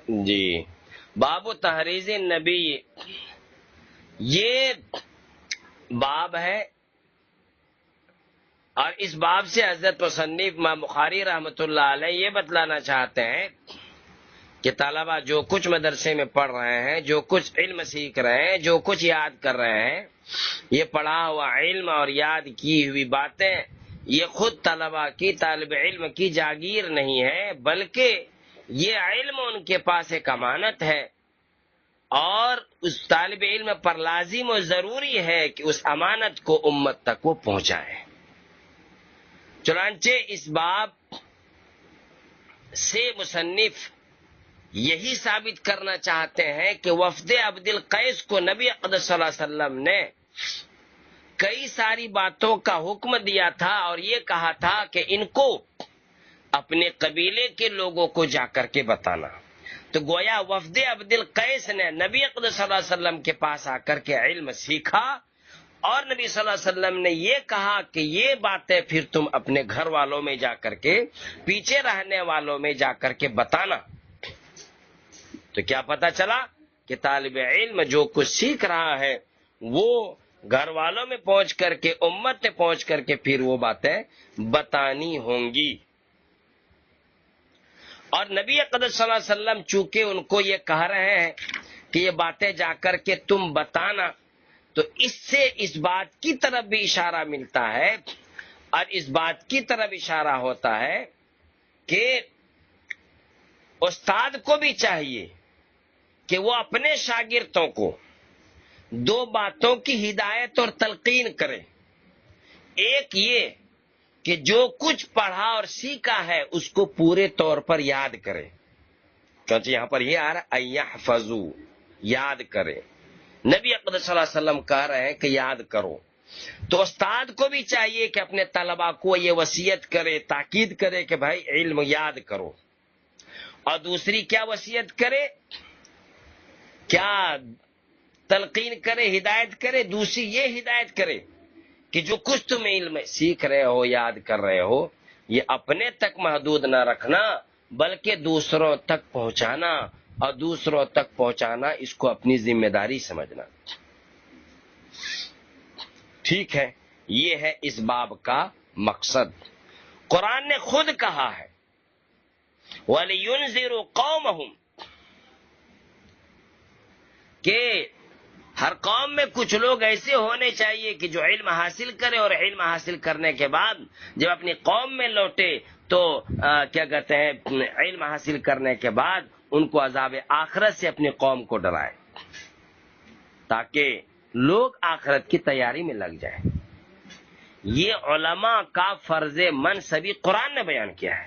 جی، باب تحریض النبی، یہ باب ہے، اور اس باب سے حضرت مصنف امام بخاری رحمۃ اللہ علیہ یہ بتلانا چاہتے ہیں کہ طلبہ جو کچھ مدرسے میں پڑھ رہے ہیں، جو کچھ علم سیکھ رہے ہیں، جو کچھ یاد کر رہے ہیں، یہ پڑھا ہوا علم اور یاد کی ہوئی باتیں یہ خود طلبہ کی، طالب علم کی جاگیر نہیں ہے، بلکہ یہ علم ان کے پاس ایک امانت ہے، اور اس طالب علم پر لازم و ضروری ہے کہ اس امانت کو امت تک وہ پہنچائے۔ چنانچہ اس باب سے مصنف یہی ثابت کرنا چاہتے ہیں کہ وفد عبد القیس کو نبی اقدس صلی اللہ علیہ وسلم نے کئی ساری باتوں کا حکم دیا تھا، اور یہ کہا تھا کہ ان کو اپنے قبیلے کے لوگوں کو جا کر کے بتانا۔ تو گویا وفد عبد القیس نے نبی اقدس صلی اللہ علیہ وسلم کے پاس آ کر کے علم سیکھا، اور نبی صلی اللہ علیہ وسلم نے یہ کہا کہ یہ باتیں پھر تم اپنے گھر والوں میں جا کر کے، پیچھے رہنے والوں میں جا کر کے بتانا۔ تو کیا پتہ چلا کہ طالب علم جو کچھ سیکھ رہا ہے وہ گھر والوں میں پہنچ کر کے، امت میں پہنچ کر کے پھر وہ باتیں بتانی ہوں گی۔ اور نبی اقدس صلی اللہ علیہ وسلم چونکہ ان کو یہ کہہ رہے ہیں کہ یہ باتیں جا کر کے تم بتانا، تو اس سے اس بات کی طرف بھی اشارہ ملتا ہے، اور اس بات کی طرف اشارہ ہوتا ہے کہ استاد کو بھی چاہیے کہ وہ اپنے شاگردوں کو دو باتوں کی ہدایت اور تلقین کرے۔ ایک یہ کہ جو کچھ پڑھا اور سیکھا ہے اس کو پورے طور پر یاد کرے، کیونکہ یہاں پر یہ آ رہا ہے اَيَحْفَظُوا، یاد کرے۔ نبی اقدس صلی اللہ علیہ وسلم کہہ رہے ہیں کہ یاد کرو، تو استاد کو بھی چاہیے کہ اپنے طلباء کو یہ وصیت کرے، تاکید کرے کہ بھائی علم یاد کرو۔ اور دوسری کیا وصیت کرے، کیا تلقین کرے، ہدایت کرے؟ دوسری یہ ہدایت کرے کہ جو کچھ تم علم سیکھ رہے ہو، یاد کر رہے ہو، یہ اپنے تک محدود نہ رکھنا بلکہ دوسروں تک پہنچانا، اور دوسروں تک پہنچانا اس کو اپنی ذمہ داری سمجھنا۔ ٹھیک ہے، یہ ہے اس باب کا مقصد۔ قرآن نے خود کہا ہے وَلِيُنذِرُوا قَوْمَهُمْ، کہ ہر قوم میں کچھ لوگ ایسے ہونے چاہیے کہ جو علم حاصل کرے، اور علم حاصل کرنے کے بعد جب اپنی قوم میں لوٹے تو کیا کہتے ہیں، علم حاصل کرنے کے بعد ان کو عذاب آخرت سے اپنی قوم کو ڈرائے، تاکہ لوگ آخرت کی تیاری میں لگ جائیں۔ یہ علماء کا فرض منصبی قرآن نے بیان کیا ہے۔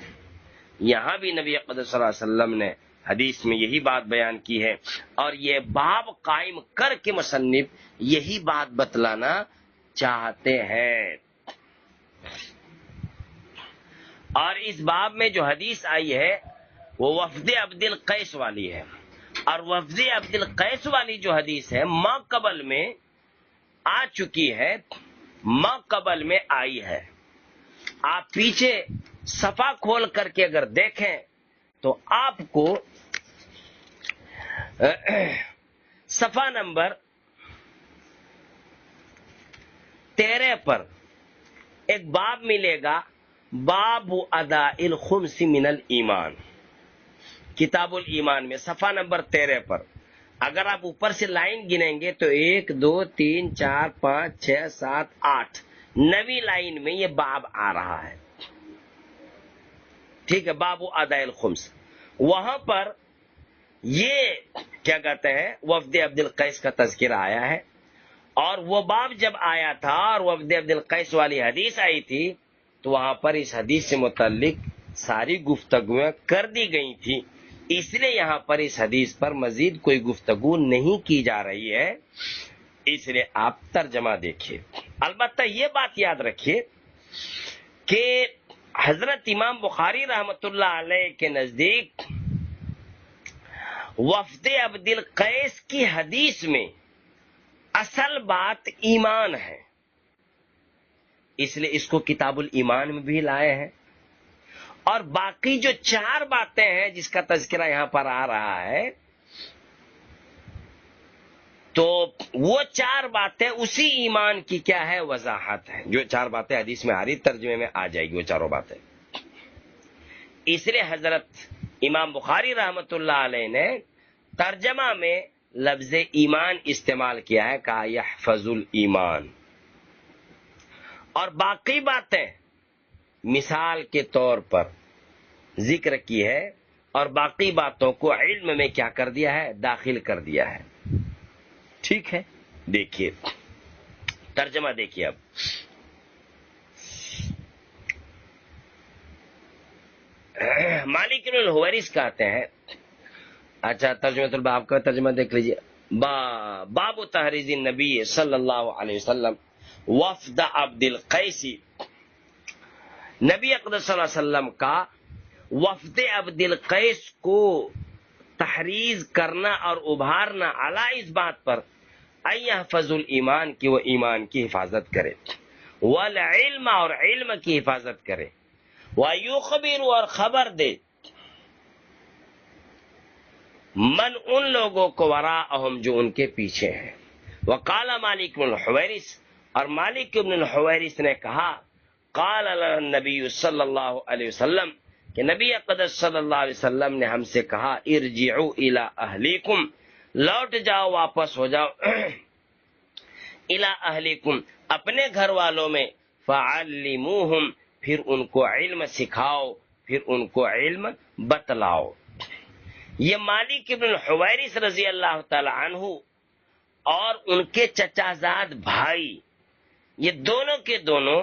یہاں بھی نبی اقدس صلی اللہ علیہ وسلم نے حدیث میں یہی بات بیان کی ہے، اور یہ باب قائم کر کے مصنف یہی بات بتلانا چاہتے ہیں۔ اور اس باب میں جو حدیث آئی ہے وہ وفد عبد القیس والی ہے، اور وفد عبد القیس والی جو حدیث ہے ما قبل میں آ چکی ہے، ما قبل میں آئی ہے۔ آپ پیچھے صفحہ کھول کر کے اگر دیکھیں تو آپ کو صفحہ نمبر 13 پر ایک باب ملے گا، باب اداء الخمس من الایمان، کتاب الایمان میں صفحہ نمبر 13 پر اگر آپ اوپر سے لائن گنیں گے تو 1 2 3 4 5 6 7 8 9ویں لائن میں یہ باب آ رہا ہے۔ ٹھیک ہے، باب اداء الخمس، وہاں پر یہ کیا کہتے ہیں وفد عبد القیس کا تذکرہ آیا ہے، اور وہ باب جب آیا تھا اور وفد عبد القیس والی حدیث آئی تھی تو وہاں پر اس حدیث سے متعلق ساری گفتگویں کر دی گئی تھی، اس لیے یہاں پر اس حدیث پر مزید کوئی گفتگو نہیں کی جا رہی ہے، اس لیے آپ ترجمہ دیکھیے۔ البتہ یہ بات یاد رکھیے کہ حضرت امام بخاری رحمۃ اللہ علیہ کے نزدیک وفد عبد القیس کی حدیث میں اصل بات ایمان ہے، اس لیے اس کو کتاب الایمان میں بھی لائے ہیں، اور باقی جو 4 باتیں ہیں جس کا تذکرہ یہاں پر آ رہا ہے، تو وہ 4 باتیں اسی ایمان کی کیا ہے؟ وضاحت ہے. جو 4 باتیں حدیث میں آ رہی، ترجمے میں آ جائے گی وہ چاروں باتیں. اس لیے حضرت امام بخاری رحمت اللہ علیہ نے ترجمہ میں لفظ ایمان استعمال کیا ہے، کہا یحفظ الایمان. اور باقی باتیں مثال کے طور پر ذکر کی ہے، اور باقی باتوں کو علم میں کیا کر دیا ہے؟ داخل کر دیا ہے. ٹھیک ہے، دیکھیے ترجمہ دیکھیے. اب مالک بن الحویرث کہتے ہیں، اچھا ترجمہ الباب کا ترجمہ دیکھ لیجیے. باب تحریض النبی صلی اللہ علیہ وسلم وفد عبد القیس. نبی اقدس صلی اللہ علیہ وسلم کا وفد عبد القیس کو تحریض کرنا اور ابھارنا علی اس بات پر یحفظ الایمان کی وہ ایمان کی حفاظت کرے، والعلم اور علم کی حفاظت کرے، ویخبر اور خبر دے من ان لوگوں کو وراءہم جو ان کے پیچھے ہیں. وقال مالک بن الحویرث اور مالک بن الحویرث نے کہا قال لنا النبی صلی اللہ علیہ وسلم کہ نبی اقدس صلی اللہ علیہ وسلم نے ہم سے کہا ارجعوا الی اہلیکم، لوٹ جاؤ، واپس ہو جاؤ، الی اہلیکم اپنے گھر والوں میں، فعلموہم پھر ان کو علم سکھاؤ، پھر ان کو علم بتلاؤ. یہ مالک ابن الحویرث رضی اللہ تعالی عنہ اور ان کے چچا زاد بھائی، یہ دونوں کے دونوں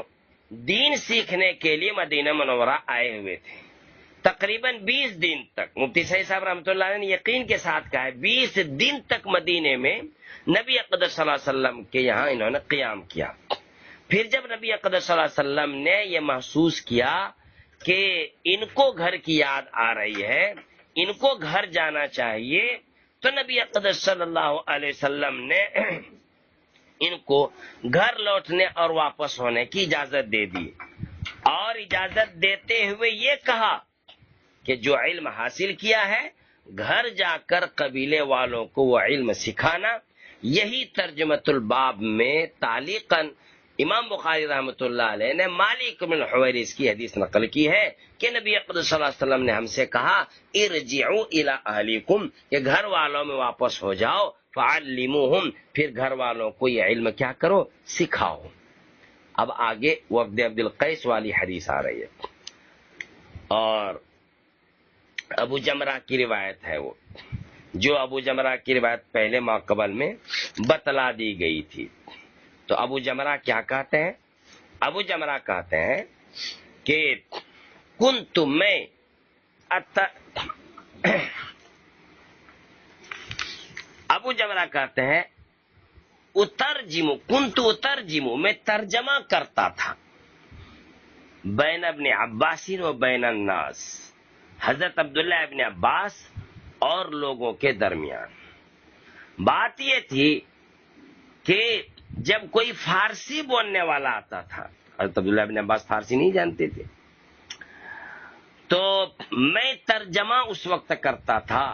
دین سیکھنے کے لیے مدینہ منورہ آئے ہوئے تھے. تقریباً 20 دن تک مفتی سعید صاحب رحمۃ اللہ علیہ نے یقین کے ساتھ کہا ہے 20 دن تک مدینے میں نبی اقدس صلی اللہ علیہ وسلم کے یہاں انہوں نے قیام کیا. پھر جب نبی اقدس صلی اللہ علیہ وسلم نے یہ محسوس کیا کہ ان کو گھر کی یاد آ رہی ہے، ان کو گھر جانا چاہیے، تو نبی اقدس صلی اللہ علیہ وسلم نے ان کو گھر لوٹنے اور واپس ہونے کی اجازت دے دی، اور اجازت دیتے ہوئے یہ کہا کہ جو علم حاصل کیا ہے گھر جا کر قبیلے والوں کو وہ علم سکھانا. یہی ترجمۃ الباب میں تعلیقاً امام بخاری رحمۃ اللہ علیہ نے مالک بن الحویرث کی حدیث نقل کی ہے کہ نبی اقدس صلی اللہ علیہ وسلم نے ہم سے کہا ارجعوا الی اہلیکم کہ گھر والوں میں واپس ہو جاؤ، فعلموہم پھر گھر والوں کو یہ علم کیا کرو؟ سکھاؤ. اب آگے وفد عبد القیس والی حدیث آ رہی ہے، اور ابو جمرہ کی روایت ہے، وہ جو ابو جمرہ کی روایت پہلے ماقبل میں بتلا دی گئی تھی. تو ابو جمرہ کیا کہتے ہیں؟ ابو جمرہ کہتے ہیں کہ کنت میں ابو جمرہ کہتے ہیں کنت اترجم میں ترجمہ کرتا تھا بین ابن عباس و بین الناس، حضرت عبداللہ ابن عباس اور لوگوں کے درمیان. بات یہ تھی کہ جب کوئی فارسی بولنے والا آتا تھا، حضرت عبداللہ ابن عباس فارسی نہیں جانتے تھے، تو میں ترجمہ اس وقت کرتا تھا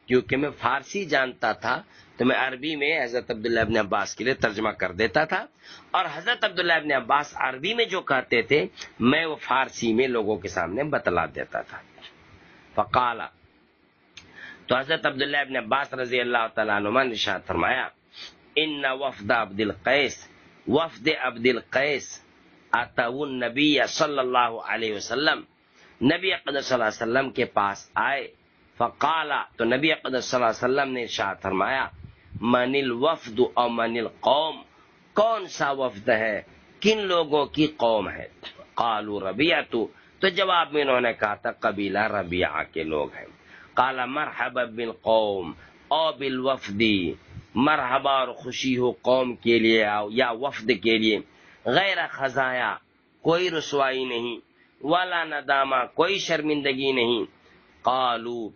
کیونکہ میں فارسی جانتا تھا، تو میں عربی میں حضرت عبداللہ ابن عباس کے لیے ترجمہ کر دیتا تھا، اور حضرت عبداللہ ابن عباس عربی میں جو کہتے تھے میں وہ فارسی میں لوگوں کے سامنے بتلا دیتا تھا. فقال تو حضرت عبداللہ ابن عباس رضی اللہ تعالیٰ عنہما نے ارشاد فرمایا ان وفد عبد القیس اتوا النبی صلی اللہ علیہ وسلم، نبی اقدس صلی اللہ علیہ وسلم کے پاس آئے. فقال تو نبی اقدس صلی اللہ علیہ وسلم نے ارشاد فرمایا من الوفد او من القوم، کون سا وفد ہے، کن لوگوں کی قوم ہے؟ قالوا ربیعۃ، تو جواب میں انہوں نے کہا تھا قبیلہ ربیعہ کے لوگ ہیں. قال مرحبا بالقوم او بالوفد، مرحبا اور خوشی ہو قوم کے لیے یا وفد کے لیے، غیر خزایا کوئی رسوائی نہیں، ولا ندامہ کوئی شرمندگی نہیں. قالوا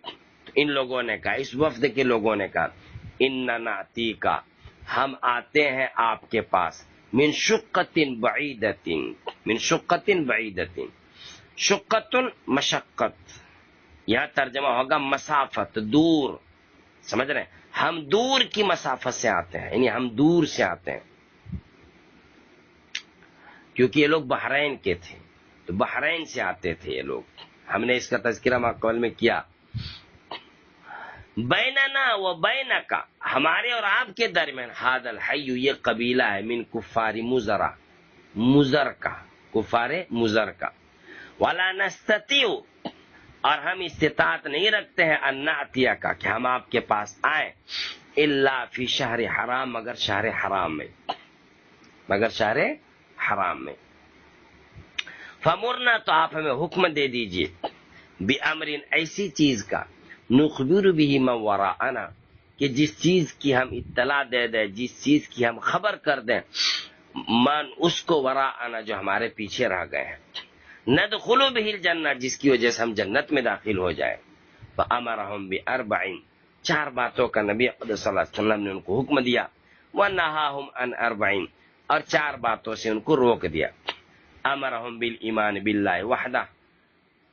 ان لوگوں نے کہا، اس وفد کے لوگوں نے کہا اننا ناتیکا ہم آتے ہیں آپ کے پاس من شقۃ بعیدۃ، من شقۃ بعیدۃ، شقت مشقت، یہاں ترجمہ ہوگا مسافت، دور، سمجھ رہے ہیں؟ ہم دور کی مسافت سے آتے ہیں، یعنی ہم دور سے آتے ہیں، کیونکہ یہ لوگ بحرین کے تھے تو بحرین سے آتے تھے یہ لوگ، ہم نے اس کا تذکرہ ماقبل میں کیا۔ بیننا و بینکا، ہمارے اور آپ کے درمیان، ھذا الحی، یہ قبیلہ ہے، من کفار مزرہ، مزر کا، کفار مزر کا، ولا نستطیع، اور ہم استطاعت نہیں رکھتے ہیں، ان ناتیہ کا، کہ ہم آپ کے پاس آئیں، الا فی شہر حرام، مگر شہر حرام میں، مگر شہر حرام میں۔ فمرنا، تو آپ ہمیں حکم دے دیجئے، بامر، ایسی چیز کا، نخبر به من وراءنا، کہ جس چیز کی ہم اطلاع دے دیں، جس چیز کی ہم خبر کر دیں، من، اس کو، وراءنا، جو ہمارے پیچھے رہ گئے ہیں، ندخل به الجنہ، جس کی وجہ سے ہم جنت میں داخل ہو جائیں۔ فامرهم باربع، 4 باتوں کا نبی اقدس صلی اللہ علیہ وسلم نے ان کو حکم دیا، ونہاهم عن اربع، اور 4 باتوں سے ان کو روک دیا۔ امرهم بالایمان باللہ وحدہ،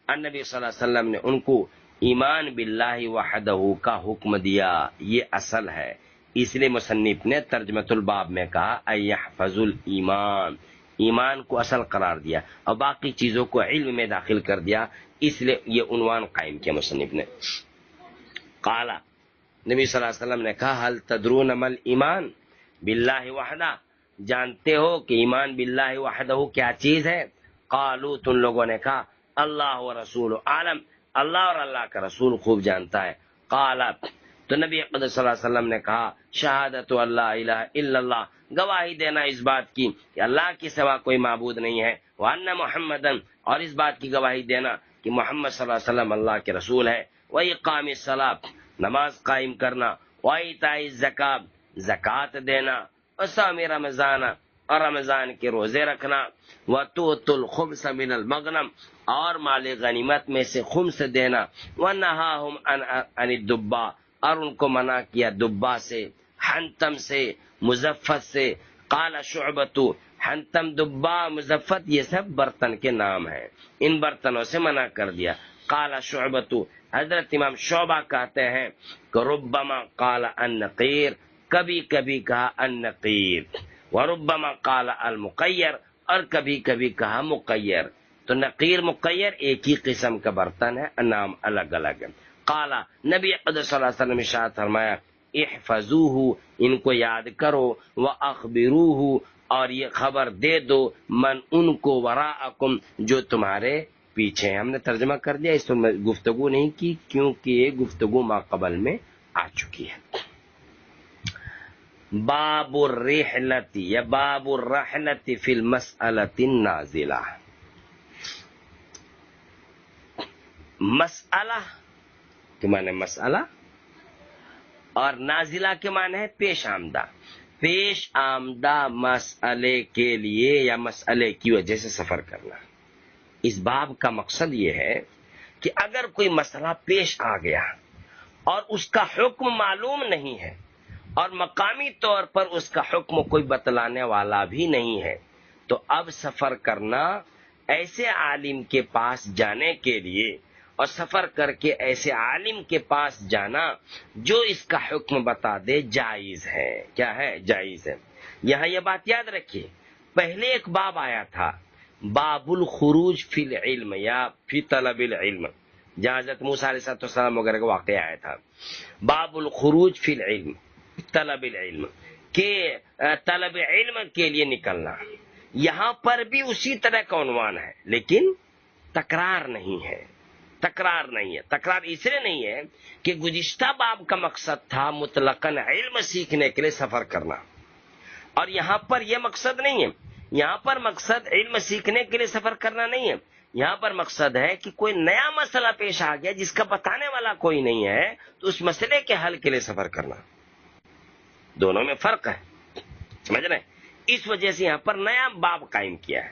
النبی صلی اللہ علیہ وسلم نے ان کو ایمان باللہ وحدہ کا حکم دیا، یہ اصل ہے، اس لیے مصنف نے ترجمۃ الباب میں کہا ایحفظ الایمان، ایمان کو اصل قرار دیا اور باقی چیزوں کو علم میں داخل کر دیا، اس لیے یہ عنوان قائم کیا مصنف نے۔ قال، نبی صلی اللہ علیہ وسلم نے کہا، هل تدرون ما الایمان باللہ وحدہ، جانتے ہو کہ ایمان باللہ وحدہ کیا چیز ہے؟ قالوا، تم لوگوں نے کہا، اللہ و رسول عالم، اللہ اور اللہ کا رسول خوب جانتا ہے۔ قال، تو نبی اقدس صلی اللہ علیہ وسلم نے کہا، شہادت اللہ الہ الا اللہ، گواہی دینا اس بات کی کہ اللہ کے سوا کوئی معبود نہیں ہے، وان محمدن، اور اس بات کی گواہی دینا کہ محمد صلی اللہ علیہ وسلم اللہ کے رسول ہے، واقام الصلاۃ، نماز قائم کرنا، وایتاء الزکات، زکات دینا، وصوم رمضان، اور رمضان کے روزے رکھنا، وتؤتوا الخمس من المغنم، اور مال غنیمت میں سے خمس دینا، ونہاہم عن الدبا، اور ان کو منع کیا دبا سے، حنتم سے، مزفت سے۔ قال شعبۃ، حنتم، دبا، مزفت، یہ سب برتن کے نام ہیں، ان برتنوں سے منع کر دیا۔ قال شعبۃ، حضرت امام شعبہ کہتے ہیں کہ ربما قال النقیر، کبھی کبھی کہا النقیر، وربما قال المقیر، اور کبھی کبھی کہا مقیر، تو نقیر مقیر ایک ہی قسم کا برتن ہے، نام الگ الگ ہے۔ قال، نبی اقدس صلی اللہ علیہ وسلم ارشاد فرمایا، احفظوہ، ان کو یاد کرو، واخبروہ، اور یہ خبر دے دو، من، ان کو، وراءکم، جو تمہارے پیچھے ہیں۔ ہم نے ترجمہ کر دیا، اس میں گفتگو نہیں کی کیونکہ یہ گفتگو ماقبل میں آ چکی ہے۔ باب الرحلت یا باب الرحلت فی المسألۃ النازلہ، مسئلہ کے معنی مسئلہ، اور نازلہ کے معنی ہے پیش آمدہ، پیش آمدہ مسئلے کے لیے یا مسئلے کی وجہ سے سفر کرنا۔ اس باب کا مقصد یہ ہے کہ اگر کوئی مسئلہ پیش آ گیا اور اس کا حکم معلوم نہیں ہے اور مقامی طور پر اس کا حکم کوئی بتلانے والا بھی نہیں ہے، تو اب سفر کرنا ایسے عالم کے پاس جانے کے لیے، اور سفر کر کے ایسے عالم کے پاس جانا جو اس کا حکم بتا دے، جائز ہے۔ کیا ہے؟ جائز ہے۔ یہاں یہ بات یاد رکھیے، پہلے ایک باب آیا تھا، باب الخروج فی العلم یا فی طلب العلم، جہاں حضرت موسیٰ علیہ السلام وغیرہ کا واقعہ آیا تھا، باب الخروج فی العلم، طلب العلم، کہ طلب علم کے لیے نکلنا۔ یہاں پر بھی اسی طرح کا عنوان ہے، لیکن تکرار نہیں ہے، تکرار نہیں ہے۔ تکرار اس لیے نہیں ہے کہ گزشتہ باب کا مقصد تھا مطلقاً علم سیکھنے کے لیے سفر کرنا، اور یہاں پر یہ مقصد نہیں ہے۔ یہاں پر مقصد علم سیکھنے کے لیے سفر کرنا نہیں ہے، یہاں پر مقصد ہے کہ کوئی نیا مسئلہ پیش آ گیا جس کا بتانے والا کوئی نہیں ہے، تو اس مسئلے کے حل کے لیے سفر کرنا۔ دونوں میں فرق ہے، سمجھ رہے ہیں؟ اس وجہ سے یہاں پر نیا باب قائم کیا ہے۔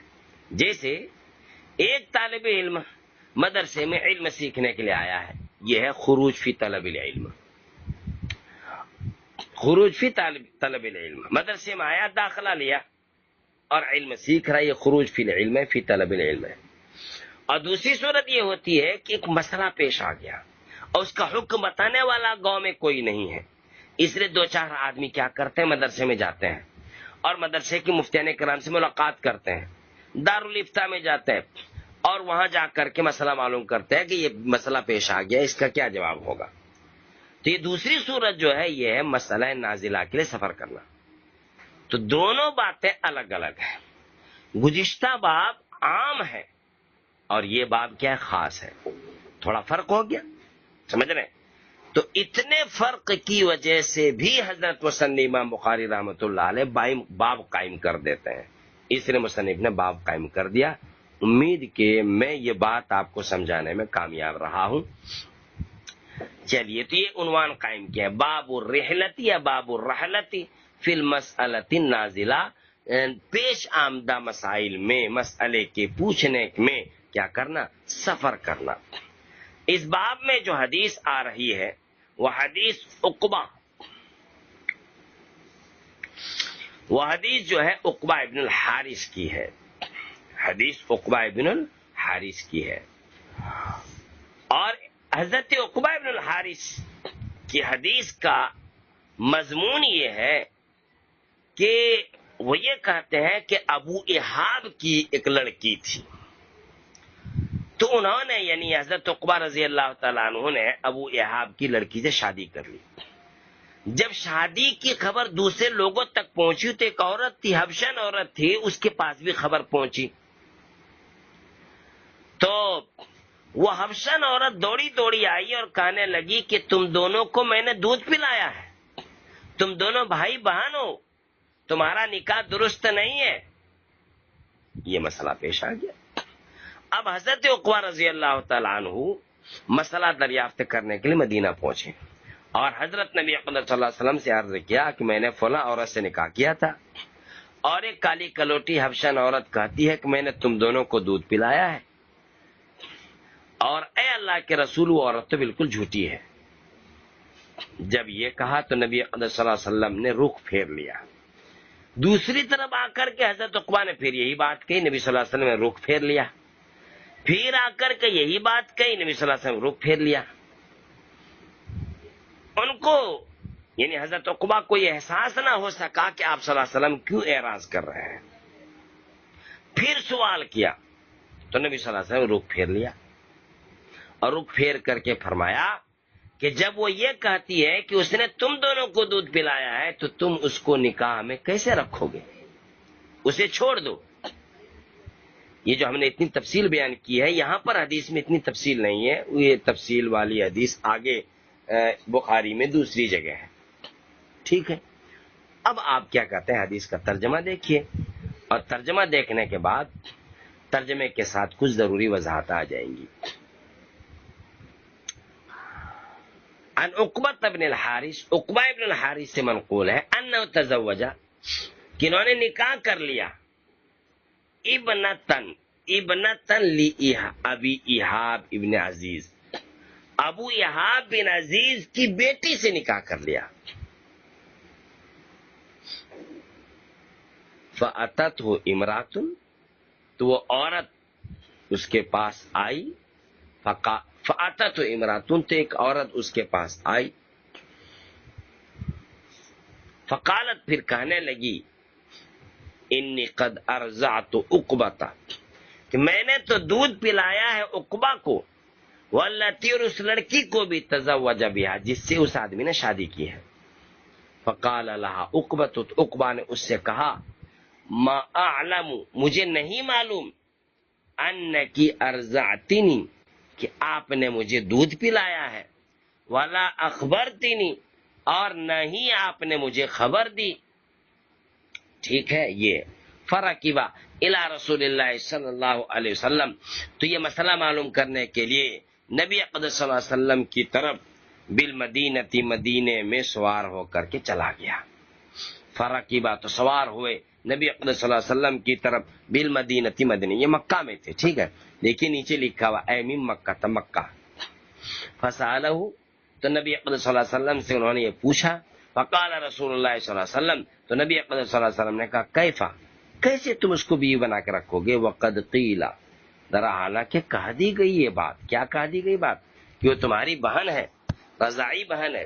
جیسے ایک طالب علم مدرسے میں علم سیکھنے کے لیے آیا ہے، یہ ہے خروج فی طلب العلم، خروج فی طلب العلم، مدرسے میں آیا، داخلہ لیا اور علم سیکھ رہا ہے، یہ خروج فی العلم ہے، فی طلب العلم ہے۔ اور دوسری صورت یہ ہوتی ہے کہ ایک مسئلہ پیش آ گیا اور اس کا حکم بتانے والا گاؤں میں کوئی نہیں ہے، اس لیے 2-4 آدمی کیا کرتے ہیں، مدرسے میں جاتے ہیں اور مدرسے کی مفتیان کرام سے ملاقات کرتے ہیں، دارالافتاء میں جاتے ہیں اور وہاں جا کر کے مسئلہ معلوم کرتے ہیں کہ یہ مسئلہ پیش آ گیا، اس کا کیا جواب ہوگا۔ تو یہ دوسری صورت جو ہے یہ ہے مسئلہ نازلہ کے لیے سفر کرنا۔ تو دونوں باتیں الگ الگ ہیں، گزشتہ باب عام ہے اور یہ باب کیا ہے، خاص ہے، تھوڑا فرق ہو گیا، سمجھ رہے ہیں؟ تو اتنے فرق کی وجہ سے بھی حضرت مصنف امام بخاری رحمۃ اللہ علیہ باب قائم کر دیتے ہیں، اس لیے مصنف نے باب قائم کر دیا۔ امید کہ میں یہ بات آپ کو سمجھانے میں کامیاب رہا ہوں۔ چلیے، تو یہ عنوان قائم کیا ہے، باب الرحلتی یا باب الرحلتی فی المسألۃ النازلہ، پیش آمدہ مسائل میں مسئلے کے پوچھنے میں کیا کرنا، سفر کرنا۔ اس باب میں جو حدیث آ رہی ہے وہ حدیث عقبہ، وہ حدیث جو ہے عقبہ ابن الحارث کی ہے، حدیث عقبہ ابن الحارث کی ہے۔ اور حضرت عقبہ ابن الحارث کی حدیث کا مضمون یہ ہے کہ وہ یہ کہتے ہیں کہ ابو احاب کی ایک لڑکی تھی، تو انہوں نے یعنی حضرت عقبہ رضی اللہ تعالیٰ عنہ نے ابو احاب کی لڑکی سے شادی کر لی۔ جب شادی کی خبر دوسرے لوگوں تک پہنچی تو ایک عورت تھی، حبشن عورت تھی، اس کے پاس بھی خبر پہنچی، تو وہ حبشن عورت دوڑی دوڑی آئی اور کہنے لگی کہ تم دونوں کو میں نے دودھ پلایا ہے، تم دونوں بھائی بہن ہو، تمہارا نکاح درست نہیں ہے۔ یہ مسئلہ پیش آ گیا۔ اب حضرت عقبہ رضی اللہ تعالیٰ عنہ مسئلہ دریافت کرنے کے لیے مدینہ پہنچے اور حضرت نبی اقدس صلی اللہ علیہ وسلم سے عرض کیا کہ میں نے فلاں عورت سے نکاح کیا تھا، اور ایک کالی کلوٹی حبشن عورت کہتی ہے کہ میں نے تم دونوں کو دودھ پلایا ہے، اور اے اللہ کے رسول وہ عورت تو بالکل جھوٹی ہے۔ جب یہ کہا تو نبی اقدس صلی اللہ علیہ وسلم نے رخ پھیر لیا۔ دوسری طرف آ کر کے حضرت عقبہ نے پھر یہی بات کہی، نبی صلی اللہ علیہ وسلم نے رخ پھیر لیا، پھر آ کر کے یہی بات کہی، نبی صلی اللہ علیہ وسلم رخ پھیر لیا۔ ان کو یعنی حضرت عقبہ کو یہ احساس نہ ہو سکا کہ آپ صلی اللہ علیہ وسلم کیوں اعراض کر رہے ہیں۔ پھر سوال کیا تو نبی صلی اللہ علیہ وسلم رخ پھیر لیا، اور رخ پھیر کر کے فرمایا کہ جب وہ یہ کہتی ہے کہ اس نے تم دونوں کو دودھ پلایا ہے تو تم اس کو نکاح میں کیسے رکھو گے، اسے چھوڑ دو۔ یہ جو ہم نے اتنی تفصیل بیان کی ہے، یہاں پر حدیث میں اتنی تفصیل نہیں ہے، یہ تفصیل والی حدیث آگے بخاری میں دوسری جگہ ہے، ٹھیک ہے۔ اب آپ کیا کہتے ہیں، حدیث کا ترجمہ دیکھیے، اور ترجمہ دیکھنے کے بعد ترجمے کے ساتھ کچھ ضروری وضاحت آ جائیں گی۔ عن عقبہ بن الحارث، عقبہ ابن الحارث سے منقول ہے، انہ تزوجا، کہ انہوں نے نکاح کر لیا، ابنتن لی ابی احاب ابن عزیز، ابو احاب بن عزیز کی بیٹی سے نکاح کر لیا۔ فأتته امرأۃ، تو وہ عورت اس کے پاس آئی، فأتته امرأۃ، تو ایک عورت اس کے پاس آئی، فقالت، پھر کہنے لگی، انی قد ارضعت عقبہ، کہ میں نے تو دودھ پلایا ہے عقبہ کو، واللتی، اور اس لڑکی کو بھی، تزوج بها، جس سے اس آدمی نے شادی کی ہے۔ فقال لها عقبہ، تو عقبہ نے اس سے کہا، ما اعلم، مجھے نہیں معلوم، انکی ارضعتنی، کہ آپ نے مجھے دودھ پلایا ہے، ولا اخبرتنی، اور نہ ہی آپ نے مجھے خبر دی، ٹھیک ہے۔ یہ فرکبا الی رسول اللہ صلی اللہ علیہ وسلم، تو یہ مسئلہ معلوم کرنے کے لیے نبی اقدس صلی اللہ علیہ وسلم کی طرف بالمدینتی، مدینے میں سوار ہو کر کے چلا گیا۔ فرکبا، تو سوار ہوئے نبی اقدس صلی اللہ علیہ وسلم کی طرف بالمدینتی، مدینے، یہ مکہ میں تھے، ٹھیک ہے، لیکن نیچے لکھا ہوا اے من مکہ، تھا مکہ۔ فسالہ، تو نبی اقدس صلی اللہ علیہ وسلم سے انہوں نے یہ پوچھا، فقال رسول اللہ صلی اللہ علیہ وسلم، تو نبی اقدس صلی اللہ علیہ وسلم نے کہا، کیفا، کیسے تم اس کو بیوی بنا کے رکھو گے، وقد قیل، ذرا حالانکہ کہہ دی گئی یہ بات. کیا کہہ دی گئی بات؟ کہ وہ تمہاری بہن ہے، رضاعی بہن ہے.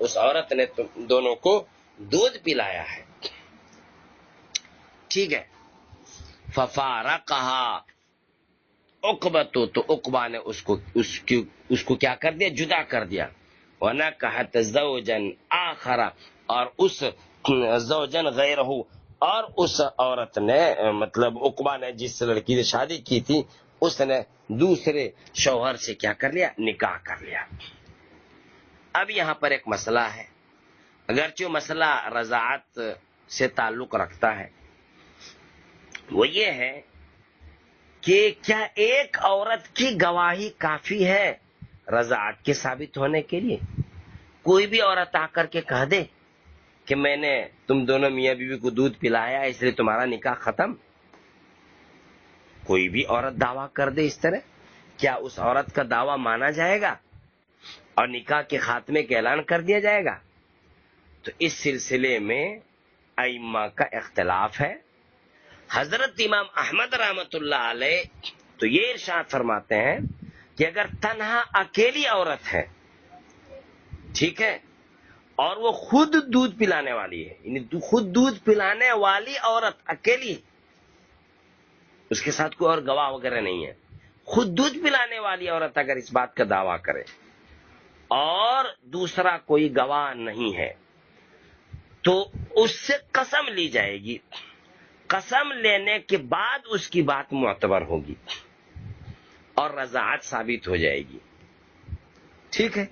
اس عورت نے تم دونوں کو دودھ پلایا ہے. ٹھیک ہے. ففارقها عقبۃ، تو عقبہ نے اس کو کیا کر دیا؟ جدا کر دیا. وَنَكَحَتْ زَوْجًا آخر، اور اس زوجن غیرہ، اور اس عورت نے مطلب عقبہ نے جس لڑکی سے شادی کی تھی اس نے دوسرے شوہر سے کیا کر لیا؟ نکاح کر لیا. اب یہاں پر ایک مسئلہ ہے، اگرچہ مسئلہ رضاعت سے تعلق رکھتا ہے. وہ یہ ہے کہ کیا ایک عورت کی گواہی کافی ہے رضاعت کے ثابت ہونے کے لیے؟ کوئی بھی عورت آ کر کے کہہ دے کہ میں نے تم دونوں میاں بیوی کو دودھ پلایا اس لیے تمہارا نکاح ختم. کوئی بھی عورت دعویٰ کر دے اس طرح، کیا اس عورت کا دعویٰ مانا جائے گا اور نکاح کے خاتمے کا اعلان کر دیا جائے گا؟ تو اس سلسلے میں ائمہ کا اختلاف ہے. حضرت امام احمد رحمۃ اللہ علیہ تو یہ ارشاد فرماتے ہیں کہ اگر تنہا اکیلی عورت ہے، ٹھیک ہے، اور وہ خود دودھ پلانے والی ہے، یعنی خود دودھ پلانے والی عورت اکیلی، اس کے ساتھ کوئی اور گواہ وغیرہ نہیں ہے، خود دودھ پلانے والی عورت اگر اس بات کا دعویٰ کرے اور دوسرا کوئی گواہ نہیں ہے تو اس سے قسم لی جائے گی. قسم لینے کے بعد اس کی بات معتبر ہوگی اور رضاعت ثابت ہو جائے گی. ٹھیک ہے،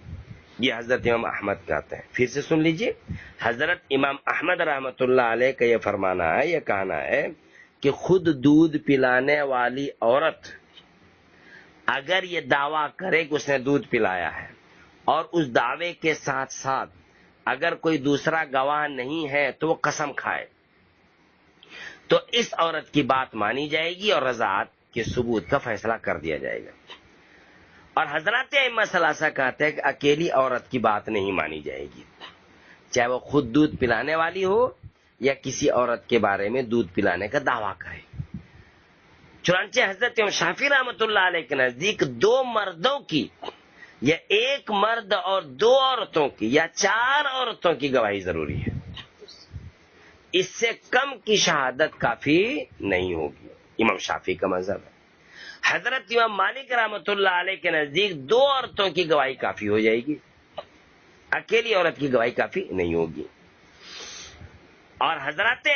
یہ حضرت امام احمد کہتے ہیں. پھر سے سن لیجئے، حضرت امام احمد رحمۃ اللہ علیہ کا یہ فرمانا ہے، یہ کہنا ہے کہ خود دودھ پلانے والی عورت اگر یہ دعویٰ کرے کہ اس نے دودھ پلایا ہے اور اس دعوے کے ساتھ ساتھ اگر کوئی دوسرا گواہ نہیں ہے تو وہ قسم کھائے تو اس عورت کی بات مانی جائے گی اور رضاعت کے ثبوت کا فیصلہ کر دیا جائے گا. اور حضرات ائمہ ثلاثہ کہتے ہیں کہ اکیلی عورت کی بات نہیں مانی جائے گی، چاہے وہ خود دودھ پلانے والی ہو یا کسی عورت کے بارے میں دودھ پلانے کا دعویٰ کرے. چنانچہ حضرت امام شافعی رحمۃ اللہ علیہ کے نزدیک دو مردوں کی یا ایک مرد اور دو عورتوں کی یا چار عورتوں کی گواہی ضروری ہے. اس سے کم کی شہادت کافی نہیں ہوگی. امام شافعی کا مذہب ہے. حضرت امام مالک رحمۃ اللہ علیہ کے نزدیک دو عورتوں کی گواہی کافی ہو جائے گی، اکیلی عورت کی گواہی کافی نہیں ہوگی. اور حضرت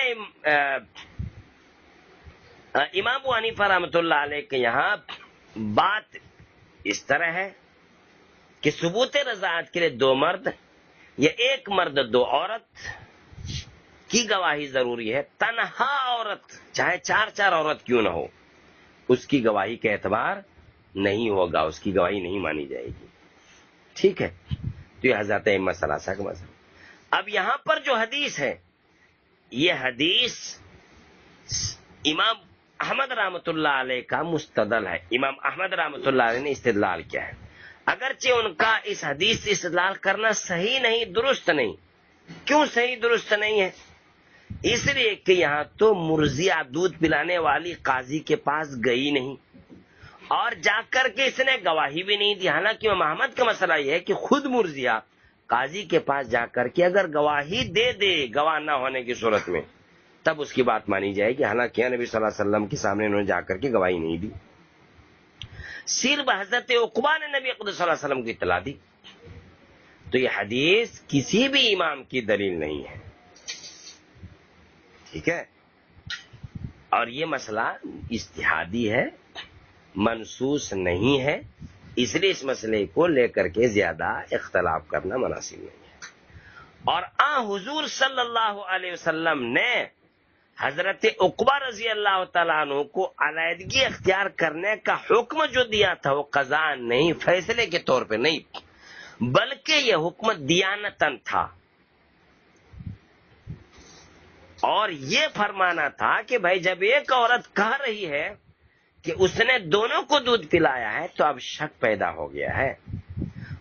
امام ابو حنیفہ رحمۃ اللہ علیہ کے یہاں بات اس طرح ہے کہ ثبوت رضاعت کے لیے دو مرد یا ایک مرد دو عورت کی گواہی ضروری ہے. تنہا عورت چاہے چار چار عورت کیوں نہ ہو اس کی گواہی کا اعتبار نہیں ہوگا، اس کی گواہی نہیں مانی جائے گی. ٹھیک ہے، تو یہ حضرت ائمہ ثلاثہ کا مذہب. اب یہاں پر جو حدیث ہے یہ حدیث امام احمد رحمۃ اللہ علیہ کا مستدل ہے. امام احمد رحمۃ اللہ علیہ نے استدلال کیا ہے، اگرچہ ان کا اس حدیث سے استدلال کرنا صحیح نہیں، درست نہیں. کیوں صحیح درست نہیں ہے؟ اس لیے کہ یہاں تو مرضیہ دودھ پلانے والی قاضی کے پاس گئی نہیں اور جا کر کے اس نے گواہی بھی نہیں دی. حالانکہ امام احمد کا مسئلہ یہ ہے کہ خود مرضیہ قاضی کے پاس جا کر کے اگر گواہی دے دے گواہ نہ ہونے کی صورت میں تب اس کی بات مانی جائے گی. حالانکہ نبی صلی اللہ علیہ وسلم کے سامنے انہوں نے جا کر کے گواہی نہیں دی، صرف حضرت عقبہ نے نبی اقدس صلی اللہ علیہ وسلم کو اطلاع دی. تو یہ حدیث کسی بھی امام کی دلیل نہیں ہے. ٹھیک ہے، اور یہ مسئلہ اجتہادی ہے، منصوص نہیں ہے، اس لیے اس مسئلے کو لے کر کے زیادہ اختلاف کرنا مناسب نہیں ہے. اور حضور صلی اللہ علیہ وسلم نے حضرت عقبہ رضی اللہ تعالیٰ عنہ کو علیحدگی اختیار کرنے کا حکم جو دیا تھا وہ قضا نہیں، فیصلے کے طور پہ نہیں، بلکہ یہ حکم دیانتاً تھا. اور یہ فرمانا تھا کہ بھائی جب ایک عورت کہہ رہی ہے کہ اس نے دونوں کو دودھ پلایا ہے تو اب شک پیدا ہو گیا ہے.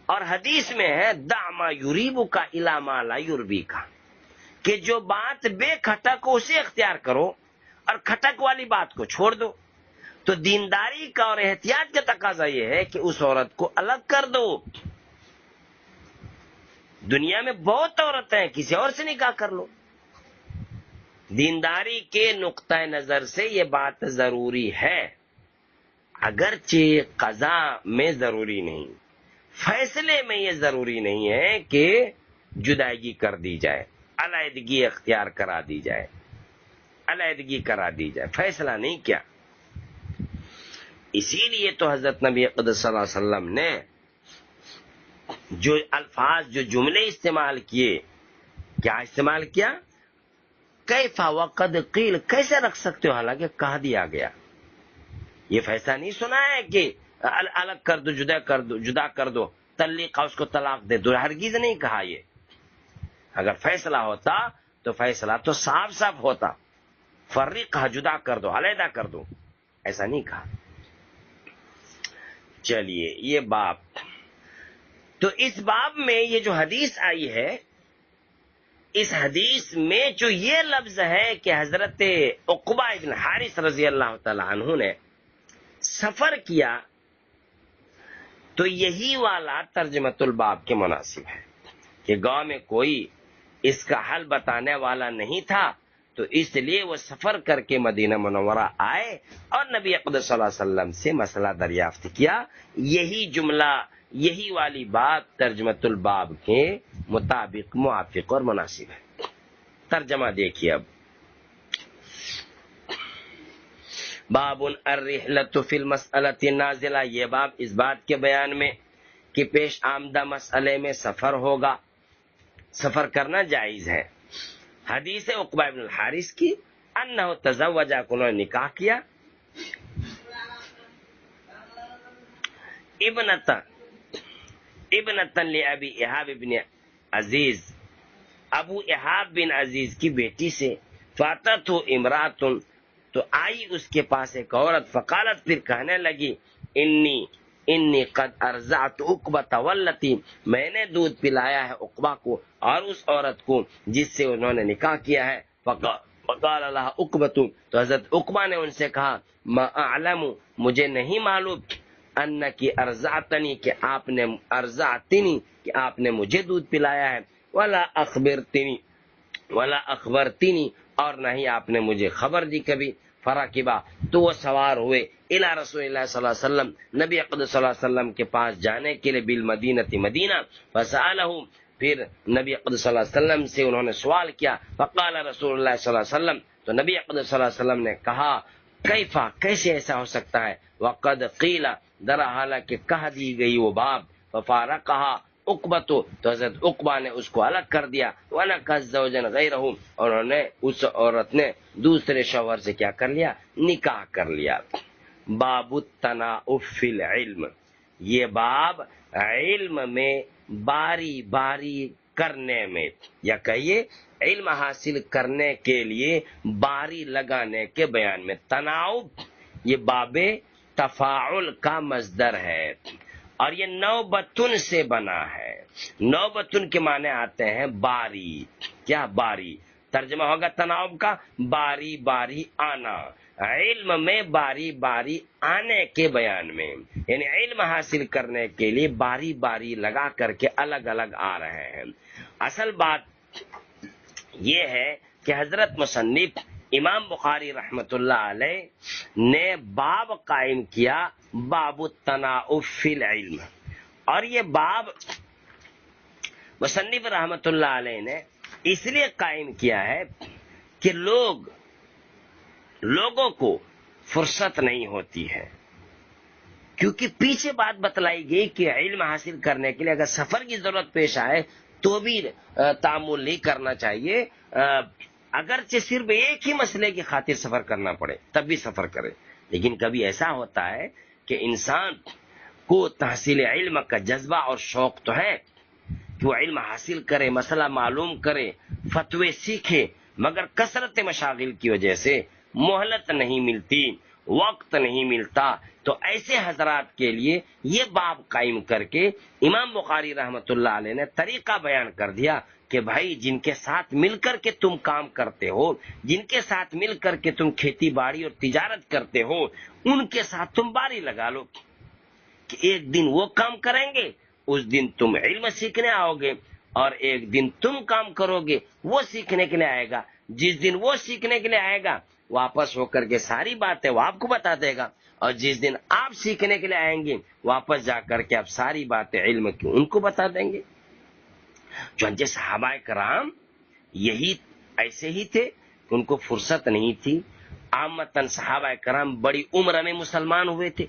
اور حدیث میں ہے دع ما یریبک الی ما لا یربیک، کہ جو بات بے کھٹک ہو اسے اختیار کرو اور کھٹک والی بات کو چھوڑ دو. تو دینداری کا اور احتیاط کا تقاضا یہ ہے کہ اس عورت کو الگ کر دو. دنیا میں بہت عورتیں ہیں، کسی اور سے نکاح کر لو. دینداری کے نقطہ نظر سے یہ بات ضروری ہے، اگرچہ قضا میں ضروری نہیں، فیصلے میں یہ ضروری نہیں ہے کہ جدائیگی کر دی جائے، علیحدگی اختیار کرا دی جائے، علیحدگی کرا دی جائے، فیصلہ نہیں کیا. اسی لیے تو حضرت نبی اقدس صلی اللہ علیہ وسلم نے جو الفاظ، جو جملے استعمال کیے، کیا استعمال کیا؟ کیف وقد قیل، کیسے رکھ سکتے ہو حالانکہ کہہ دیا گیا. یہ فیصلہ نہیں سنا ہے کہ الگ کر دو، جدا کر دو، طلیقہ، اس کو طلاق دے دو، ہرگز نہیں کہا. یہ اگر فیصلہ ہوتا تو فیصلہ تو صاف صاف ہوتا، فرقہ، جدا کر دو، علیحدہ کر دو، ایسا نہیں کہا. چلیے یہ باب، تو اس باب میں یہ جو حدیث آئی ہے، اس حدیث میں جو یہ لفظ ہے کہ حضرت عقبہ ابن حارث رضی اللہ تعالی عنہ نے سفر کیا، تو یہی والا ترجمۃ الباب کے مناسب ہے کہ گاؤں میں کوئی اس کا حل بتانے والا نہیں تھا، تو اس لیے وہ سفر کر کے مدینہ منورہ آئے اور نبی اقدس صلی اللہ علیہ وسلم سے مسئلہ دریافت کیا. یہی جملہ، یہی والی بات ترجمۃ الباب کے مطابق موافق اور مناسب ہے. ترجمہ دیکھیے اب. باب الرحلۃ فی المسألۃ النازلہ، یہ باب اس بات کے بیان میں کہ پیش آمدہ مسئلے میں سفر ہوگا، سفر کرنا جائز ہے. حدیث عقبہ ابن الحارث کی، انہ تزوج، انہوں نے نکاح کیا، ابنتن لابی احاب ابن عزیز، ابو احاب بن عزیز کی بیٹی سے. فاتت امراتن، تو آئی اس کے پاس ایک عورت، فقالت، پھر کہنے لگی، انی قد ارضعت عقبۃ والتی، میں نے دودھ پلایا ہے عقبہ کو اور اس عورت کو جس سے انہوں نے نکاح کیا ہے. فقال لها عقبۃ، تو حضرت عقبہ نے ان سے کہا، ما اعلم، مجھے نہیں معلوم، انکی ارضعتنی، کہ آپ نے ارضعتنی، کہ آپ نے مجھے دودھ پلایا ہے، ولا اخبرتنی، اور نہ ہی آپ نے مجھے خبر دی کبھی. فراکبا، تو وہ سوار ہوئے، الی رسول اللہ صلی اللہ علیہ وسلم، نبی اقدس صلی اللہ علیہ وسلم کے پاس جانے کے لیے، بالمدینہ، مدینہ. فسألہ، پھر نبی اقدس صلی اللہ علیہ وسلم سے انہوں نے سوال کیا. فقال رسول اللہ صلی اللہ علیہ وسلم، تو نبی اقدس صلی اللہ علیہ وسلم نے کہا، کیفا، کیسے ایسا ہو سکتا ہے، وقد قیل، در حالانکہ کہہ دی گئی وہ باب. ففارقہا عقبۃ، تو حضرت عقبہ نے اس کو الگ کر دیا. وَنَكَحَ زَوْجًا غَيْرَهُ، اور انہوں نے، اس عورت نے دوسرے شوہر سے کیا کر لیا، نکاح کر لیا. باب التناؤب فی العلم، یہ باب علم میں باری باری کرنے میں، یا کہیے علم حاصل کرنے کے لیے باری لگانے کے بیان میں. تناؤب یہ باب تفاعل کا مصدر ہے اور یہ نوبتن سے بنا ہے. نوبتن کے معنی آتے ہیں باری، کیا باری، ترجمہ ہوگا تناؤب کا باری باری آنا. علم میں باری باری آنے کے بیان میں، یعنی علم حاصل کرنے کے لیے باری باری لگا کر کے الگ الگ آ رہے ہیں. اصل بات یہ ہے کہ حضرت مصنف امام بخاری رحمت اللہ علیہ نے باب قائم کیا، باب التناؤب فی العلم. اور یہ باب مصنف رحمت اللہ علیہ نے اس لیے قائم کیا ہے کہ لوگوں کو فرصت نہیں ہوتی ہے، کیونکہ پیچھے بات بتلائی گئی کہ علم حاصل کرنے کے لیے اگر سفر کی ضرورت پیش آئے تو بھی تعامل نہیں کرنا چاہیے، اگرچہ صرف ایک ہی مسئلے کی خاطر سفر کرنا پڑے تب بھی سفر کرے. لیکن کبھی ایسا ہوتا ہے کہ انسان کو تحصیل علم کا جذبہ اور شوق تو ہے کہ وہ علم حاصل کرے، مسئلہ معلوم کرے، فتوے سیکھے، مگر کثرت مشاغل کی وجہ سے مہلت نہیں ملتی وقت نہیں ملتا، تو ایسے حضرات کے لیے یہ باب قائم کر کے امام بخاری رحمۃ اللہ علیہ نے طریقہ بیان کر دیا کہ بھائی جن کے ساتھ مل کر کے تم کام کرتے ہو، جن کے ساتھ مل کر کے تم کھیتی باڑی اور تجارت کرتے ہو، ان کے ساتھ تم باری لگا لو کہ ایک دن وہ کام کریں گے، اس دن تم علم سیکھنے آؤ گے، اور ایک دن تم کام کرو گے، وہ سیکھنے کے لیے آئے گا۔ جس دن وہ سیکھنے کے لیے آئے گا واپس ہو کر کے ساری باتیں وہ آپ کو بتا دے گا، اور جس دن آپ سیکھنے کے لیے آئیں گے واپس جا کر کے آپ ساری باتیں علم کی ان کو بتا دیں گے۔ چنانچہ صحابہ کرام یہی ایسے ہی تھے کہ ان کو فرصت نہیں تھی۔ عامتاً صحابہ کرام بڑی عمر میں مسلمان ہوئے تھے،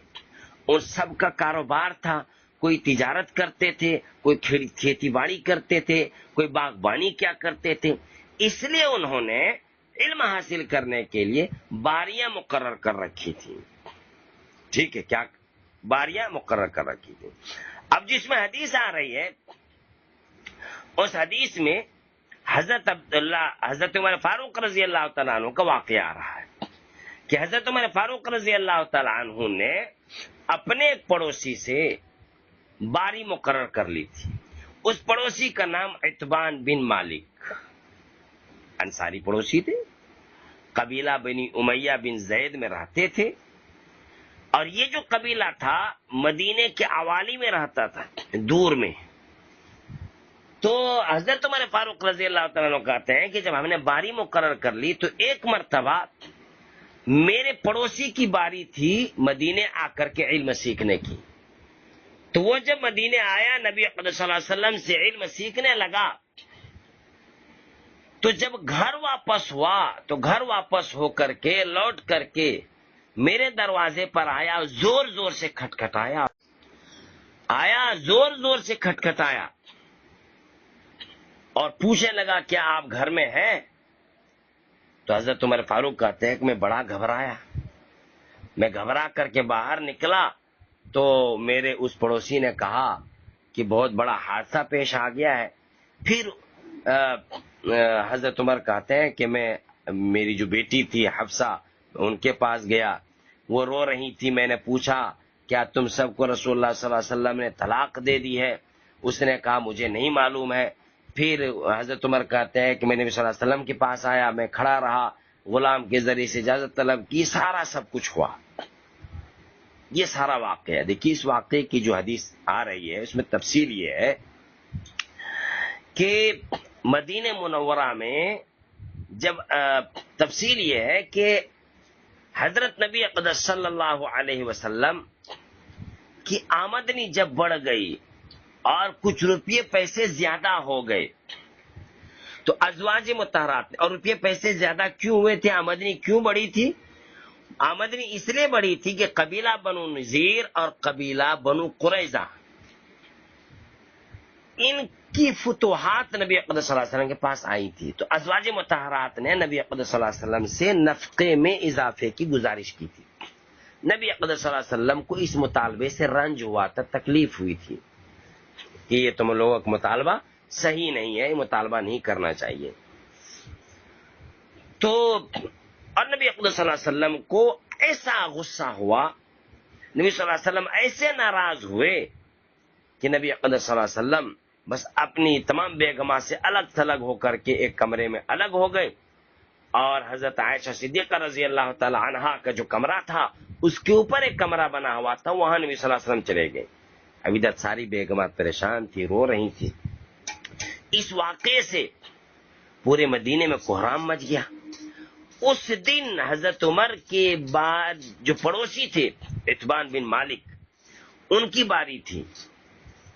ان سب کا کاروبار تھا، کوئی تجارت کرتے تھے، کوئی کھیتی باڑی کرتے تھے، کوئی باغبانی کیا کرتے تھے، اس لیے انہوں نے علم حاصل کرنے کے لیے باریاں مقرر کر رکھی تھی۔ ٹھیک ہے، کیا باریاں مقرر کر رکھی تھی۔ اب جس میں حدیث آ رہی ہے اس حدیث میں حضرت عمر فاروق رضی اللہ تعالیٰ عنہ کا واقعہ آ رہا ہے کہ حضرت عمر فاروق رضی اللہ تعالیٰ عنہ نے اپنے ایک پڑوسی سے باری مقرر کر لی تھی۔ اس پڑوسی کا نام عتبان بن مالک، انصاری پڑوسی تھے، قبیلہ بنی امیہ بن زید میں رہتے تھے، اور یہ جو قبیلہ تھا مدینے کے عوالی میں رہتا تھا، دور میں۔ تو حضرت عمر فاروق رضی اللہ تعالیٰ عنہ کہتے ہیں کہ جب ہم نے باری مقرر کر لی تو ایک مرتبہ میرے پڑوسی کی باری تھی مدینے آ کر کے علم سیکھنے کی، تو وہ جب مدینے آیا نبی اقدس صلی اللہ علیہ وسلم سے علم سیکھنے لگا، تو جب گھر واپس ہوا تو گھر واپس ہو کر کے لوٹ کر کے میرے دروازے پر آیا، زور زور سے کھٹکھٹایا، زور زور سے کھٹکھٹایا اور پوچھنے لگا کیا آپ گھر میں ہیں؟ تو حضرت عمر فاروق کہتے ہیں کہ میں بڑا گھبرایا، میں گھبرا کر کے باہر نکلا تو میرے اس پڑوسی نے کہا کہ بہت بڑا حادثہ پیش آ گیا ہے۔ پھر حضرت عمر کہتے ہیں کہ میں میری جو بیٹی تھی حفصہ ان کے پاس گیا، وہ رو رہی تھی، میں نے پوچھا کیا تم سب کو رسول اللہ صلی اللہ علیہ وسلم نے طلاق دے دی ہے؟ اس نے کہا مجھے نہیں معلوم ہے۔ پھر حضرت عمر کہتے ہیں کہ میں نبی صلی اللہ علیہ وسلم کے پاس آیا، میں کھڑا رہا، غلام کے ذریعے سے اجازت طلب کی، سارا سب کچھ ہوا۔ یہ سارا واقعہ ہے۔ دیکھیے اس واقعے کی جو حدیث آ رہی ہے اس میں تفصیل یہ ہے کہ مدینہ منورہ میں جب تفصیل یہ ہے کہ حضرت نبی اقدس صلی اللہ علیہ وسلم کی آمدنی جب بڑھ گئی اور کچھ روپیے پیسے زیادہ ہو گئے تو ازواج مطہرات، اور روپیے پیسے زیادہ کیوں ہوئے تھے، آمدنی کیوں بڑھی تھی؟ آمدنی اس لیے بڑھی تھی کہ قبیلہ بنو نذیر اور قبیلہ بنو قریظہ ان کی فتوحات نبی اقدس صلی اللہ علیہ وسلم کے پاس آئی تھی، تو ازواج مطہرات نے نبی اقدس صلی اللہ علیہ وسلم سے نفقے میں اضافے کی گزارش کی تھی۔ نبی اقدس صلی اللہ علیہ وسلم کو اس مطالبے سے رنج ہوا تھا، تکلیف ہوئی تھی کہ یہ تم لوگوں کا مطالبہ صحیح نہیں ہے، یہ مطالبہ نہیں کرنا چاہیے۔ تو اور نبی اقدس صلی اللہ علیہ وسلم کو ایسا غصہ ہوا، نبی صلی اللہ علیہ وسلم ایسے ناراض ہوئے کہ نبی اقدس صلی اللہ علیہ وسلم بس اپنی تمام بیگمات سے الگ تھلگ ہو کر کے ایک کمرے میں الگ ہو گئے، اور حضرت عائشہ صدیقہ رضی اللہ تعالی عنہا کا جو کمرہ تھا اس کے اوپر ایک کمرہ بنا ہوا تھا، وہاں نبی صلی اللہ علیہ وسلم چلے گئے۔ اب ادھر ساری بیگمات پریشان تھی، رو رہی تھی۔ اس واقعے سے پورے مدینے میں کوہرام مچ گیا۔ اس دن حضرت عمر کے بعد جو پڑوسی تھے عتبان بن مالک، ان کی باری تھی۔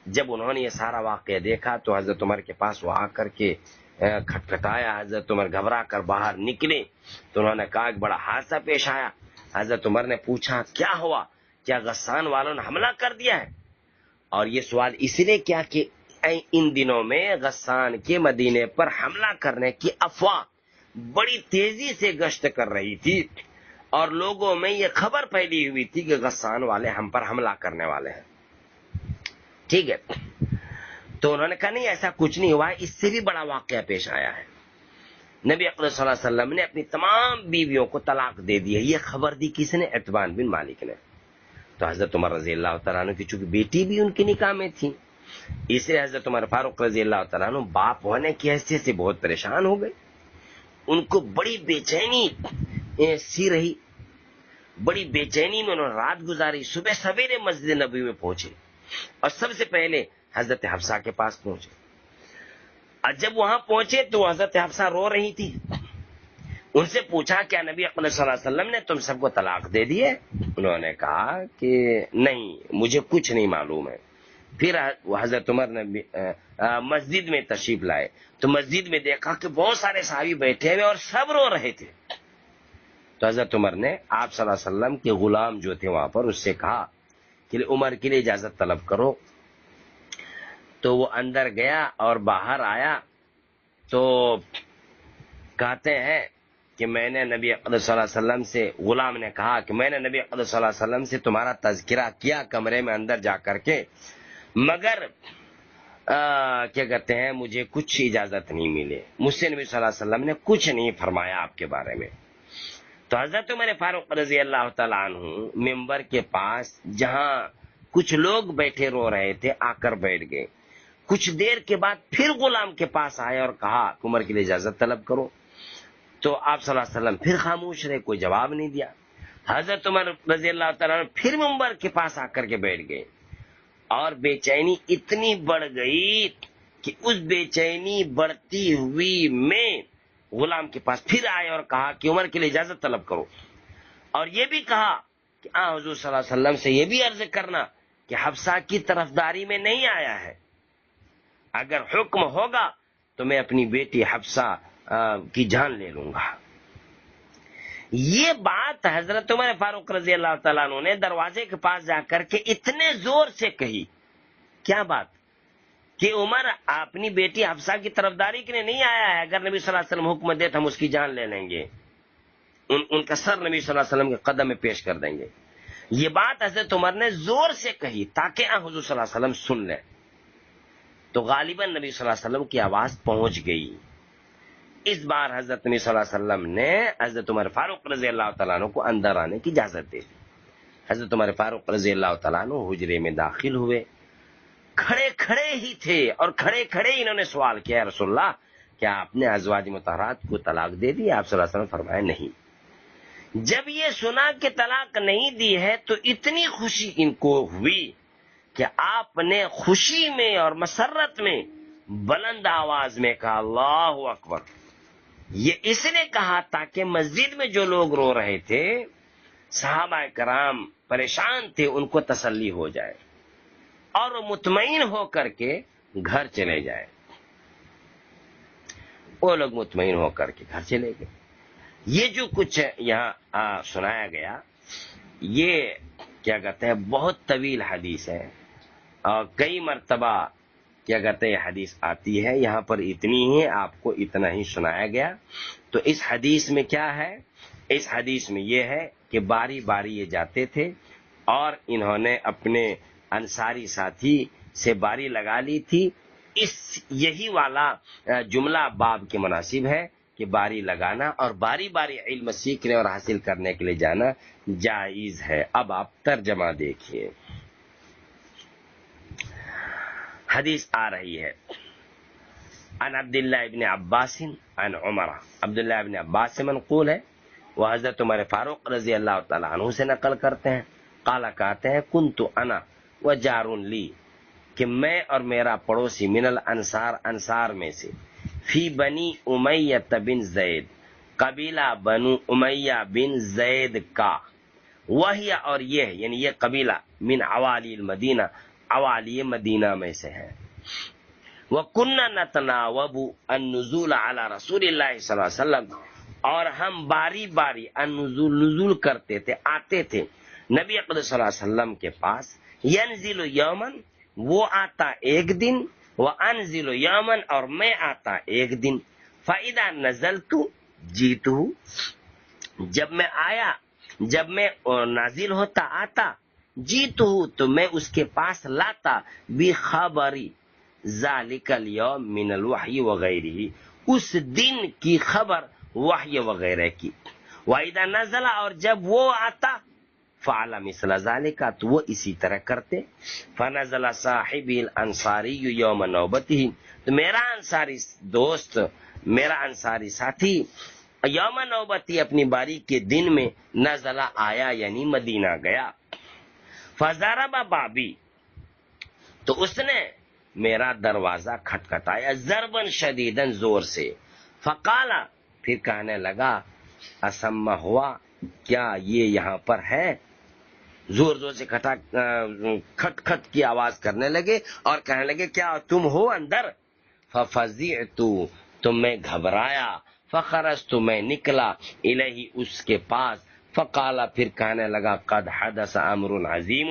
جب انہوں نے یہ سارا واقعہ دیکھا تو حضرت عمر کے پاس وہ آ کر کے کھٹکھٹایا، حضرت عمر گھبرا کر باہر نکلے تو انہوں نے کہا کہ بڑا حادثہ پیش آیا۔ حضرت عمر نے پوچھا کیا ہوا، کیا غسان والوں نے حملہ کر دیا ہے؟ اور یہ سوال اس لیے کیا کہ ان دنوں میں غسان کے مدینے پر حملہ کرنے کی افواہ بڑی تیزی سے گشت کر رہی تھی، اور لوگوں میں یہ خبر پھیلی ہوئی تھی کہ غسان والے ہم پر حملہ کرنے والے ہیں۔ ٹھیک ہے، تو انہوں نے کہا نہیں ایسا کچھ نہیں ہوا ہے، اس سے بھی بڑا واقعہ پیش آیا ہے۔ نبی اقدس صلی اللہ علیہ وسلم نے اپنی تمام بیویوں کو طلاق دے دی ہے. یہ خبر دی کس نے؟ عتبان بن مالک نے. تو حضرت عمر رضی اللہ تعالیٰ عنہ کی چونکہ بیٹی بھی ان کی نکاح میں تھی، اس لیے حضرت عمر فاروق رضی اللہ تعالیٰ عنہ باپ ہونے کی حیثیت سے بہت پریشان ہو گئے. ان کو بڑی بے چینی سی رہی، بڑی بے چینی میں انہوں نے رات گزاری. صبح سویرے مسجد نبوی میں پہنچے اور سب سے پہلے حضرت حفصہ کے پاس پہنچے. اور جب وہاں پہنچے تو حضرت حفصہ رو رہی تھی. ان سے پوچھا کیا نبی اکرم صلی اللہ علیہ وسلم نے تم سب کو طلاق دے دی ہے؟ انہوں نے کہا کہ نہیں، مجھے کچھ نہیں معلوم ہے. پھر حضرت عمر نے مسجد میں تشریف لائے تو مسجد میں دیکھا کہ بہت سارے صحابی بیٹھے ہوئے اور سب رو رہے تھے. تو حضرت عمر نے آپ صلی اللہ علیہ وسلم کے غلام جو تھے وہاں پر، اس سے کہا کہ عمر کے لیے اجازت طلب کرو. تو وہ اندر گیا اور باہر آیا تو کہتے ہیں کہ میں نے نبی اقدس صلی اللہ علیہ وسلم سے، غلام نے کہا کہ میں نے نبی اقدس صلی اللہ علیہ وسلم سے تمہارا تذکرہ کیا کمرے میں اندر جا کر کے، مگر کیا کہتے ہیں مجھے کچھ اجازت نہیں ملے. مجھ سے نبی صلی اللہ علیہ وسلم نے کچھ نہیں فرمایا آپ کے بارے میں. تو حضرت عمر فاروق رضی اللہ تعالیٰ عنہ ممبر کے پاس جہاں کچھ لوگ بیٹھے رو رہے تھے آ کر بیٹھ گئے. کچھ دیر کے بعد پھر غلام کے پاس آئے اور کہا عمر کے لیے اجازت طلب کرو. تو آپ صلی اللہ علیہ وسلم پھر خاموش رہے، کوئی جواب نہیں دیا. حضرت عمر رضی اللہ تعالیٰ عنہ پھر ممبر کے پاس آ کر کے بیٹھ گئے اور بے چینی اتنی بڑھ گئی کہ اس بے چینی بڑھتی ہوئی میں غلام کے پاس پھر آئے اور کہا کہ عمر کے لیے اجازت طلب کرو. اور یہ بھی کہا کہ حضور صلی اللہ علیہ وسلم سے یہ بھی عرض کرنا کہ حفصہ کی طرفداری میں نہیں آیا ہے، اگر حکم ہوگا تو میں اپنی بیٹی حفصہ کی جان لے لوں گا. یہ بات حضرت عمر فاروق رضی اللہ تعالیٰ عنہ نے دروازے کے پاس جا کر کے اتنے زور سے کہی. کیا بات؟ کہ عمر اپنی بیٹی حفصہ کی طرفداری کے لیے نہیں آیا ہے، اگر نبی صلی اللہ علیہ وسلم حکم دے تو ہم اس کی جان لے لیں گے، ان کا سر نبی صلی اللہ علیہ وسلم کے قدم میں پیش کر دیں گے. یہ بات حضرت عمر نے زور سے کہی تاکہ حضور صلی اللہ علیہ وسلم سن لیں. تو غالباً نبی صلی اللہ علیہ وسلم کی آواز پہنچ گئی. اس بار حضرت نبی صلی اللہ علیہ وسلم نے حضرت عمر فاروق رضی اللہ تعالیٰ عنہ کو اندر آنے کی اجازت دے دی. حضرت عمر فاروق رضی اللہ تعالیٰ عنہ حجرے میں داخل ہوئے. کھڑے کھڑے ہی تھے اور کھڑے کھڑے انہوں نے سوال کیا، یا رسول اللہ کیا آپ نے ازواج مطہرات کو طلاق دے دی؟ آپ صلی اللہ علیہ وسلم فرمایا نہیں. جب یہ سنا کہ طلاق نہیں دی ہے تو اتنی خوشی ان کو ہوئی کہ آپ نے خوشی میں اور مسرت میں بلند آواز میں کہا اللہ اکبر. یہ اس نے کہا تاکہ مسجد میں جو لوگ رو رہے تھے، صحابہ کرام پریشان تھے، ان کو تسلی ہو جائے اور وہ مطمئن ہو کر کے گھر چلے جائے. وہ لوگ مطمئن ہو کر کے گھر چلے گئے. یہ جو کچھ یہاں سنایا گیا یہ کیا کہتے ہیں بہت طویل حدیث ہے اور کئی مرتبہ کیا کہتے ہیں حدیث آتی ہے. یہاں پر اتنی ہی آپ کو اتنا ہی سنایا گیا. تو اس حدیث میں کیا ہے؟ اس حدیث میں یہ ہے کہ باری باری یہ جاتے تھے اور انہوں نے اپنے انصاری ساتھی سے باری لگا لی تھی. یہی والا جملہ باب کے مناسب ہے کہ باری لگانا اور باری باری علم سیکھنے اور حاصل کرنے کے لیے جانا جائز ہے. اب آپ ترجمہ دیکھیے. حدیث آ رہی ہے عن عبداللہ ابن عباس عن عمر. عبداللہ ابن عباس سے منقول ہے، وہ حضرت عمر فاروق رضی اللہ تعالیٰ عنہ سے نقل کرتے ہیں. قالا کہتے ہیں کنت انا و جار لی، کہ میں اور میرا پڑوسی من الانصار، انصار میں سے، فی بنی امیہ بن زید، قبیلہ بنو امیہ بن زید کا، وہی اور یہ یعنی یہ قبیلہ من عوالی المدینہ، عوالی مدینہ میں سے ہے. وَكُنَّا نَتَنَاوَبُ النُّزُولَ عَلَى رسول اللہ صلی اللہ علیہ وسلم، اور ہم باری باری نزول کرتے تھے، آتے تھے نبی اقدس صلی اللہ علیہ وسلم کے پاس. ينزل یومن، وہ آتا ایک دن، وانزل یومن، اور میں آتا ایک دن. فَإِذَا نَزَلْتُ جِئْتُهُ، جب میں آیا، جب میں نازل ہوتا آتا، جِئْتُهُ تو میں اس کے پاس لاتا، بِخَبَرِ ذَلِكَ الْيَوْمِ مِنَ الْوَحْيِ وَغَيْرِهِ، اس دن کی خبر وحی وغیرہ کی. وَإِذَا نَزَلَ اور جب وہ آتا فعل مثل ذالک تو وہ اسی طرح کرتے. فنزل صاحبی الانصاری یوم نوبته تو میرا انصاری دوست میرا انصاری ساتھی یوم نوبتی اپنی باری کے دن میں نزل آیا یعنی مدینہ گیا. فضرب بابی تو اس نے میرا دروازہ کھٹکھٹایا ضربن شدیدن زور سے. فقالا پھر کہنے لگا اسما ہوا کیا یہ یہاں پر ہے. زور زور سے کھٹ کھٹ کی آواز کرنے لگے اور کہنے لگے کیا تم ہو اندر. ففزعت تو میں گھبرایا. فخرجت میں نکلا الیہ اس کے پاس. فقالا پھر کہنے لگا قد حدث امر عظیم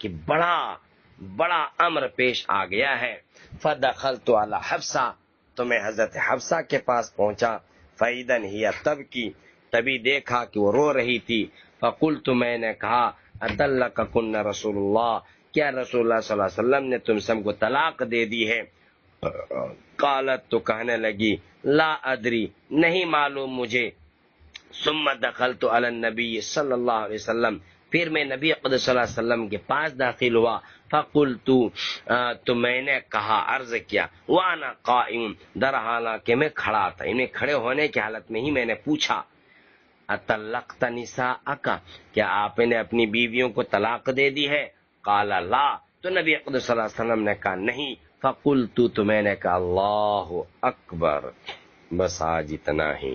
کہ بڑا امر پیش آ گیا ہے. فدخلت علی حفصہ تو میں حضرت حفصہ کے پاس پہنچا. فاذا ہی تبھی دیکھا کہ وہ رو رہی تھی. فقلت میں نے کہا ادلککن رسول اللہ کیا رسول اللہ صلی اللہ علیہ وسلم نے تم سب کو طلاق دے دی ہے. قالت تو کہنے لگی لا ادری نہیں معلوم مجھے. ثم دخلت علی النبی صلی اللہ علیہ وسلم پھر میں نبی اقدس صلی اللہ علیہ وسلم کے پاس داخل ہوا. فقلت تو میں نے کہا عرض کیا وانا قائم در حالانکہ میں کھڑا تھا انہیں کھڑے ہونے کی حالت میں ہی میں نے پوچھا اطلقت نساءک کیا آپ نے اپنی بیویوں کو طلاق دے دی ہے. قال لا تو نبی اقدس صلی اللہ علیہ وسلم نے کہا نہیں. فقلت تو میں نے کہا اللہ اکبر بس آج اتنا ہی.